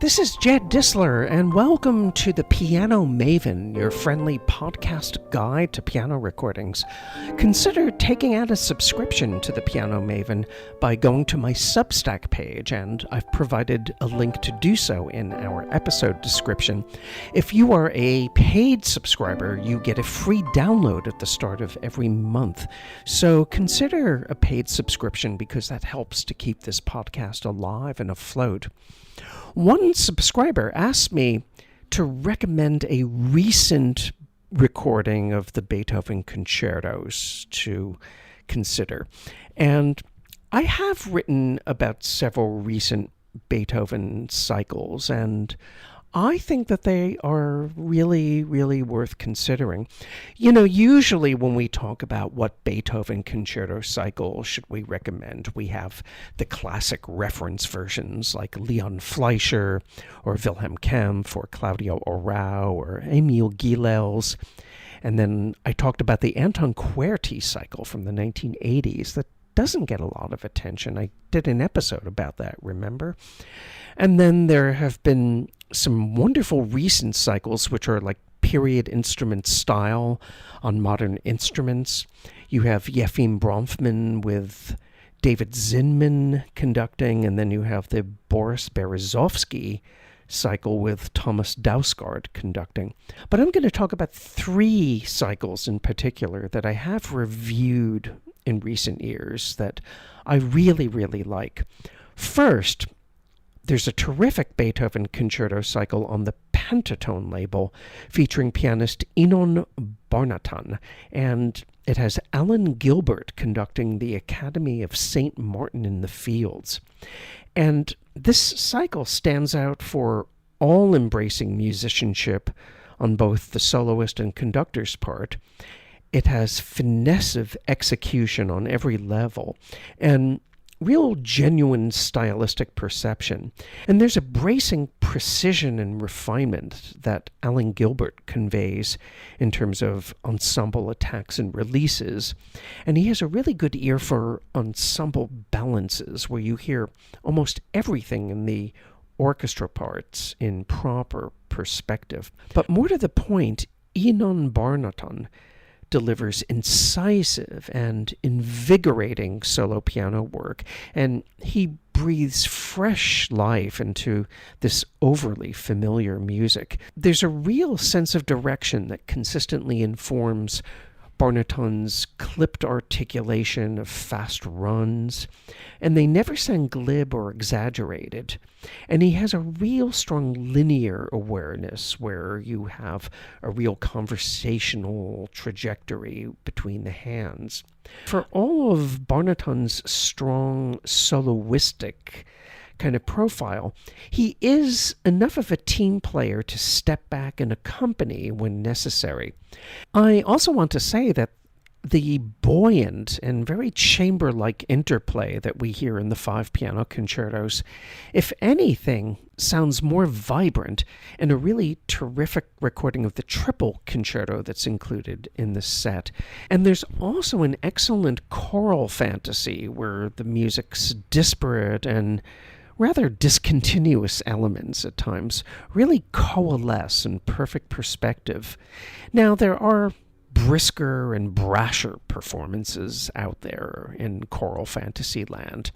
This is Jed Disler, and welcome to the Piano Maven, your friendly podcast guide to piano recordings. Consider taking out a subscription to the Piano Maven by going to my Substack page, and I've provided a link to do so in our episode description. If you are a paid subscriber, you get a free download at the start of every month. So consider a paid subscription because that helps to keep this podcast alive and afloat. One subscriber asked me to recommend a recent recording of the Beethoven Concertos to consider. And I have written about several recent Beethoven cycles, and I think that they are really, really worth considering. You know, usually when we talk about what Beethoven concerto cycle should we recommend, we have the classic reference versions like Leon Fleischer or Wilhelm Kempff or Claudio Arrau or Emil Gilels. And then I talked about the Anton Querti cycle from the 1980s that doesn't get a lot of attention. I did an episode about that, remember? And then there have been some wonderful recent cycles which are like period instrument style on modern instruments. You have Yefim Bronfman with David Zinman conducting, and then you have the Boris Berezovsky cycle with Thomas Dausgaard conducting. But I'm going to talk about three cycles in particular that I have reviewed in recent years that I really, really like. First, there's a terrific Beethoven concerto cycle on the Pentatone label featuring pianist Inon Barnatan, and it has Alan Gilbert conducting the Academy of St. Martin in the Fields. And this cycle stands out for all-embracing musicianship on both the soloist and conductor's part. It has finesse of execution on every level, and real genuine stylistic perception. And there's a bracing precision and refinement that Alan Gilbert conveys in terms of ensemble attacks and releases. And he has a really good ear for ensemble balances where you hear almost everything in the orchestra parts in proper perspective. But more to the point, Inon Barnatan delivers incisive and invigorating solo piano work, and he breathes fresh life into this overly familiar music. There's a real sense of direction that consistently informs Barnatan's clipped articulation of fast runs, and they never sound glib or exaggerated. And he has a real strong linear awareness where you have a real conversational trajectory between the hands. For all of Barnatan's strong soloistic kind of profile, he is enough of a team player to step back and accompany when necessary. I also want to say that the buoyant and very chamber-like interplay that we hear in the five piano concertos, if anything, sounds more vibrant in a really terrific recording of the triple concerto that's included in the set. And there's also an excellent choral fantasy where the music's disparate and rather discontinuous elements at times really coalesce in perfect perspective. Now, there are brisker and brasher performances out there in choral fantasy land,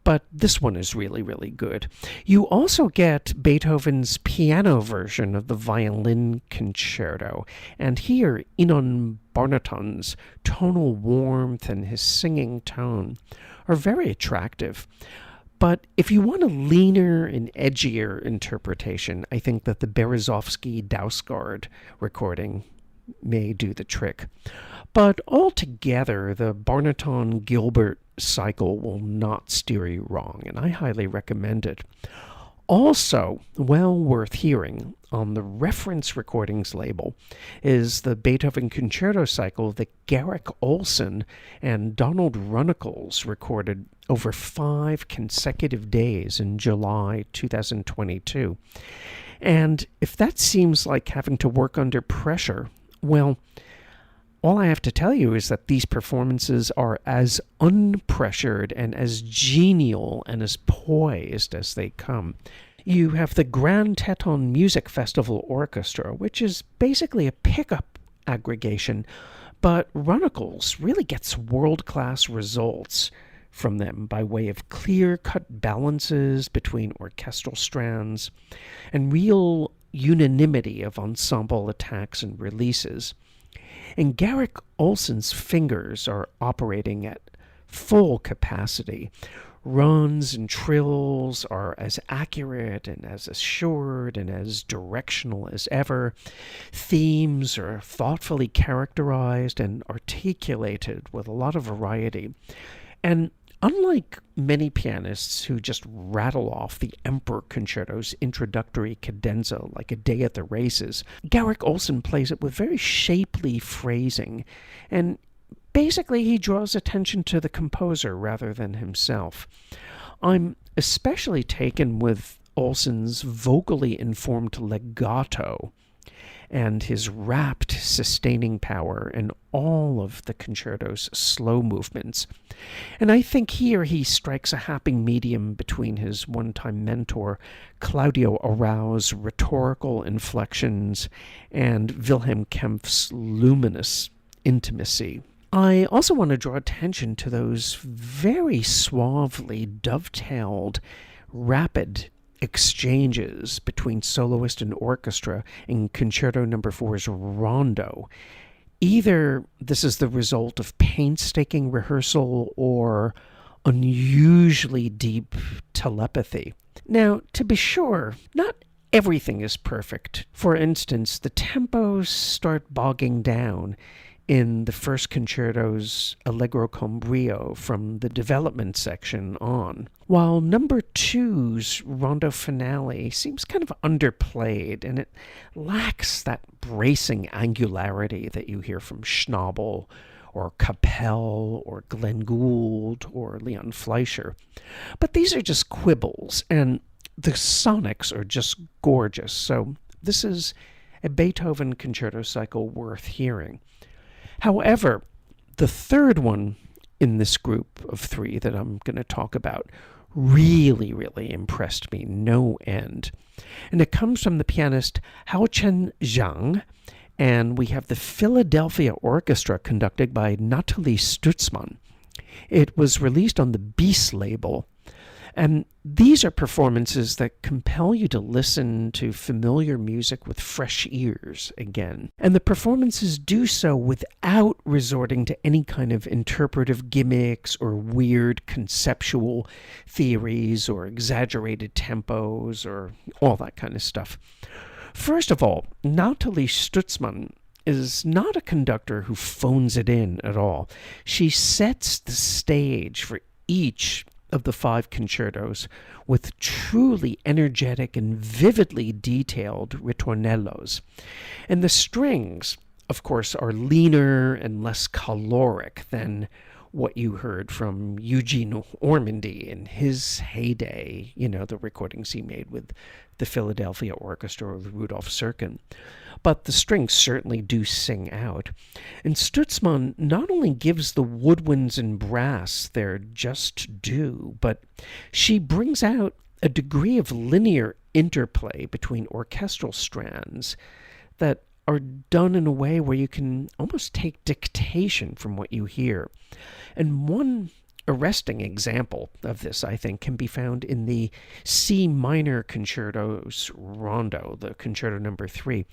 but this one is really, really good. You also get Beethoven's piano version of the violin concerto, and here Inon Barnatan's tonal warmth and his singing tone are very attractive. But if you want a leaner and edgier interpretation, I think that the Berezovsky-Dausgaard recording may do the trick. But altogether, the Barnatan-Gilbert cycle will not steer you wrong, and I highly recommend it. Also, well worth hearing on the reference recordings label is the Beethoven Concerto cycle that Garrick Ohlsson and Donald Runnicles recorded over 5 consecutive days in July 2022. And if that seems like having to work under pressure, well, all I have to tell you is that these performances are as unpressured and as genial and as poised as they come. You have the Grand Teton Music Festival Orchestra, which is basically a pickup aggregation, but Runnicles really gets world-class results from them by way of clear-cut balances between orchestral strands and real unanimity of ensemble attacks and releases. And Garrick Ohlsson's fingers are operating at full capacity. Runs and trills are as accurate and as assured and as directional as ever. Themes are thoughtfully characterized and articulated with a lot of variety. And unlike many pianists who just rattle off the Emperor Concerto's introductory cadenza like a day at the races, Garrick Ohlsson plays it with very shapely phrasing, and basically he draws attention to the composer rather than himself. I'm especially taken with Ohlsson's vocally informed legato and his rapt sustaining power in all of the concerto's slow movements. And I think here he strikes a happy medium between his one-time mentor Claudio Arrau's rhetorical inflections and Wilhelm Kempf's luminous intimacy. I also want to draw attention to those very suavely dovetailed, rapid exchanges between soloist and orchestra in Concerto No. 4's Rondo. Either this is the result of painstaking rehearsal or unusually deep telepathy. Now, to be sure, not everything is perfect. For instance, the tempos start bogging down in the first concerto's Allegro con brio from the development section on, while number 2's Rondo finale seems kind of underplayed, and it lacks that bracing angularity that you hear from Schnabel or Capel or Glenn Gould or Leon Fleischer. But these are just quibbles, and the sonics are just gorgeous, so this is a Beethoven concerto cycle worth hearing. However, the third one in this group of 3 that I'm going to talk about really, really impressed me no end. And it comes from the pianist Haochen Zhang, and we have the Philadelphia Orchestra conducted by Nathalie Stutzmann. It was released on the Bis label, and these are performances that compel you to listen to familiar music with fresh ears again. And the performances do so without resorting to any kind of interpretive gimmicks or weird conceptual theories or exaggerated tempos or all that kind of stuff. First of all, Nathalie Stutzmann is not a conductor who phones it in at all. She sets the stage for each of the 5 concertos with truly energetic and vividly detailed ritornellos. And the strings, of course, are leaner and less caloric than what you heard from Eugene Ormandy in his heyday, the recordings he made with the Philadelphia Orchestra or Rudolf Serkin. But the strings certainly do sing out. And Stutzmann not only gives the woodwinds and brass their just due, but she brings out a degree of linear interplay between orchestral strands that are done in a way where you can almost take dictation from what you hear. And one arresting example of this, I think, can be found in the C minor concerto's Rondo, the Concerto No. 3,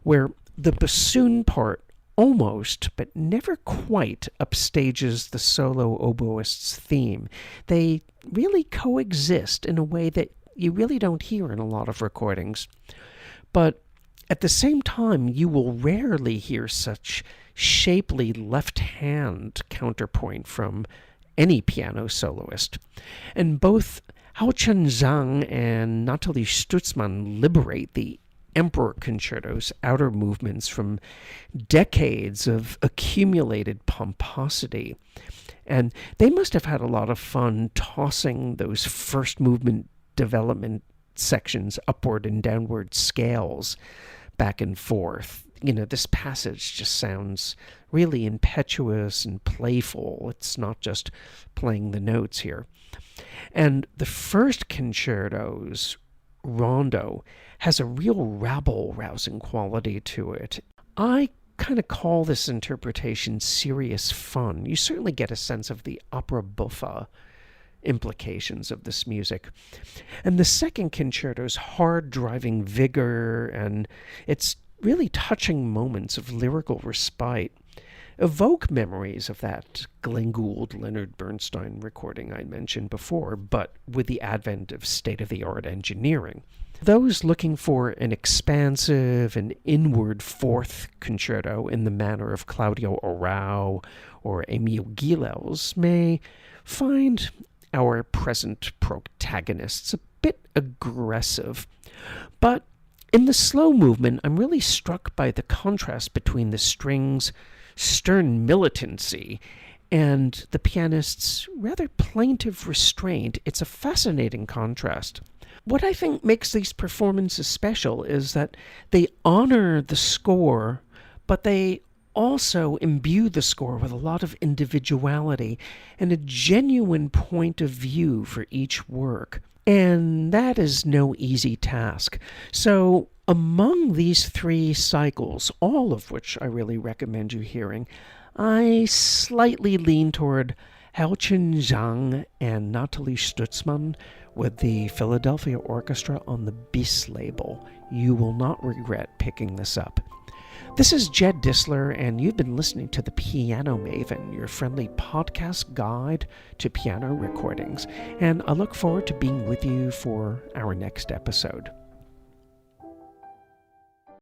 where the bassoon part almost, but never quite, upstages the solo oboist's theme. They really coexist in a way that you really don't hear in a lot of recordings. But at the same time, you will rarely hear such shapely left-hand counterpoint from any piano soloist. And both Haochen Zhang and Nathalie Stutzmann liberate the Emperor Concerto's outer movements from decades of accumulated pomposity. And they must have had a lot of fun tossing those first movement development sections upward and downward scales back and forth. This passage just sounds really impetuous and playful. It's not just playing the notes here. And the first concerto's rondo has a real rabble-rousing quality to it. I kind of call this interpretation serious fun. You certainly get a sense of the opera buffa implications of this music. And the second concerto's hard-driving vigor and its really touching moments of lyrical respite evoke memories of that Glenn Gould, Leonard Bernstein recording I mentioned before, but with the advent of state-of-the-art engineering. Those looking for an expansive and inward fourth concerto in the manner of Claudio Arrau or Emil Gilels may find our present protagonists a bit aggressive. But in the slow movement, I'm really struck by the contrast between the strings' stern militancy and the pianist's rather plaintive restraint. It's a fascinating contrast. What I think makes these performances special is that they honor the score, but they also imbue the score with a lot of individuality and a genuine point of view for each work. And that is no easy task. So among these three cycles, all of which I really recommend you hearing, I slightly lean toward Haochen Zhang and Nathalie Stutzmann with the Philadelphia Orchestra on the BIS label. You will not regret picking this up. This is Jed Disler, and you've been listening to The Piano Maven, your friendly podcast guide to piano recordings. And I look forward to being with you for our next episode.